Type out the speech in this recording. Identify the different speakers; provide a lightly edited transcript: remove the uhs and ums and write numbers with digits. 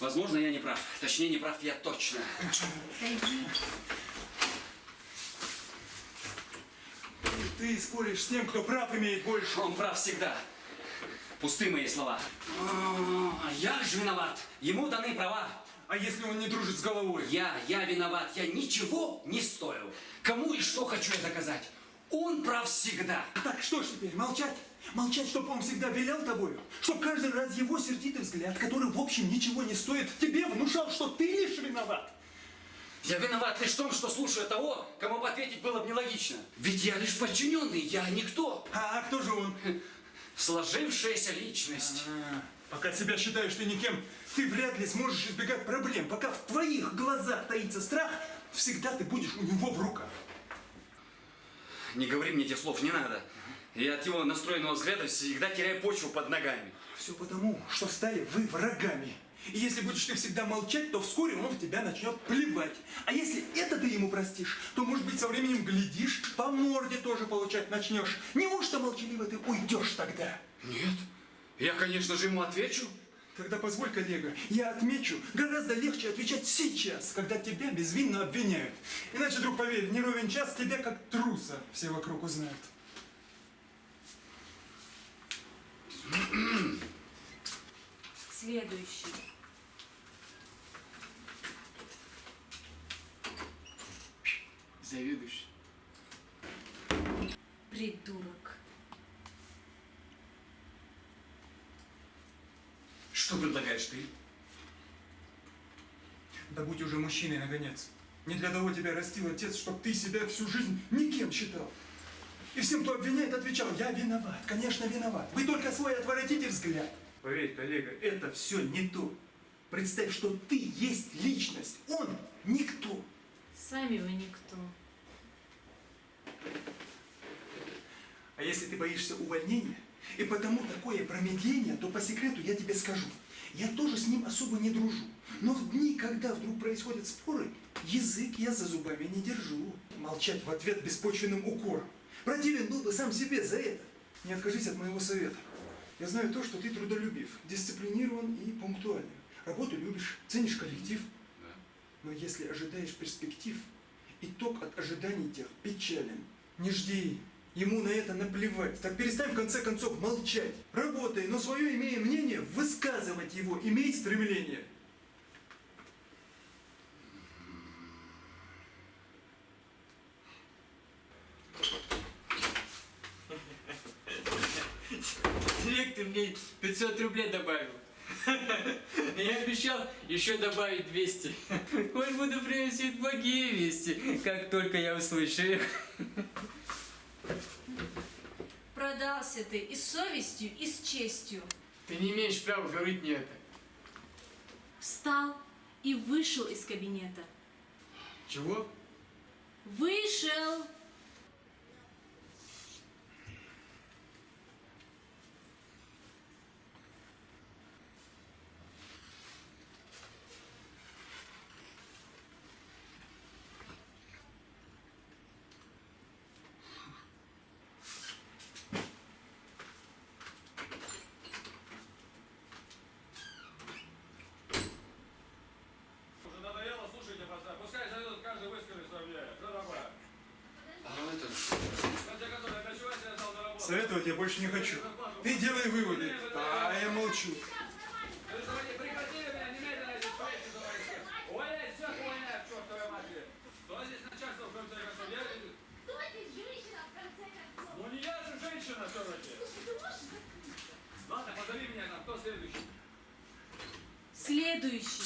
Speaker 1: Возможно, я не прав. Точнее, не прав я точно.
Speaker 2: Пойди.
Speaker 3: Ты споришь с тем, кто прав имеет больше.
Speaker 1: Он прав всегда. Пусты мои слова. Я же виноват. Ему даны права.
Speaker 3: А если он не дружит с головой?
Speaker 1: Я виноват. Я ничего не стою. Кому и что хочу я доказать? Он прав всегда.
Speaker 3: Так что ж теперь, молчать? Молчать, чтобы он всегда вилял тобою? Чтоб каждый раз его сердитый взгляд, который в общем ничего не стоит, тебе внушал, что ты лишь виноват?
Speaker 1: Я виноват лишь в том, что слушаю того, кому бы ответить было бы нелогично. Ведь я лишь подчиненный, я никто.
Speaker 3: А кто же он?
Speaker 1: Сложившаяся личность.
Speaker 3: Пока себя считаешь ты никем, ты вряд ли сможешь избегать проблем. Пока в твоих глазах таится страх, всегда ты будешь у него в руках.
Speaker 1: Не говори мне этих слов, не надо. Я от его настроенного взгляда всегда теряю почву под ногами.
Speaker 3: Все потому, что стали вы врагами. И если будешь ты всегда молчать, то вскоре он в тебя начнет плевать. А если это ты ему простишь, то, может быть, со временем глядишь, по морде тоже получать начнешь. Неужто молчаливо ты уйдешь тогда?
Speaker 1: Нет. Я, конечно же, ему отвечу.
Speaker 3: Тогда позволь, коллега, я отмечу, гораздо легче отвечать сейчас, когда тебя безвинно обвиняют. Иначе, друг, поверь, не ровен час тебя как труса все вокруг узнают.
Speaker 2: Следующий.
Speaker 1: Заведующий.
Speaker 2: Придурок.
Speaker 1: Что предлагаешь ты?
Speaker 3: Да будь уже мужчиной, наконец. Не для того тебя растил отец, чтоб ты себя всю жизнь никем считал. И всем, кто обвиняет, отвечал: я виноват, конечно, виноват. Вы только свой отворотите взгляд. Поверь, коллега, это все не то. Представь, что ты есть личность, он никто.
Speaker 2: Сами вы никто.
Speaker 3: А если ты боишься увольнения, и потому такое промедление, то по секрету я тебе скажу. Я тоже с ним особо не дружу. Но в дни, когда вдруг происходят споры, язык я за зубами не держу. Молчать в ответ беспочвенным укором. Противен был бы сам себе за это. Не откажись от моего совета. Я знаю то, что ты трудолюбив, дисциплинирован и пунктуален. Работу любишь, ценишь коллектив.
Speaker 1: Да.
Speaker 3: Но если ожидаешь перспектив, итог от ожиданий тех печален. Не жди. Ему на это наплевать. Так перестань в конце концов молчать. Работай, но свое имея мнение, высказывать его, имей стремление.
Speaker 4: Директор мне 500 рублей добавил. Я обещал еще добавить 200. Коль буду приносить благие вести, как только я услышу их.
Speaker 2: Продался ты и с совестью, и с честью.
Speaker 4: Ты не имеешь права говорить мне это.
Speaker 2: Встал и вышел из кабинета.
Speaker 4: Чего?
Speaker 2: Вышел!
Speaker 5: Уже надоело, слушайте, пацан. Пускай зайдут, каждый выскажет свое мнение. Что такое? В конце концов, я для чего я тебя взял на работу?
Speaker 3: Советовать я больше не хочу. Ты делай выводы, а я молчу.
Speaker 5: Вы прекратили меня немедленно эти встречи заводить. Увольняй всех, увольняй, к чертовой матери. Кто здесь начальство, в конце концов?
Speaker 6: Кто здесь женщина, в конце концов?
Speaker 5: Ну не я же женщина все-таки.
Speaker 6: Слушай, ты можешь закрыться?
Speaker 5: Ладно, позови меня там, кто следующий?
Speaker 2: Следующий.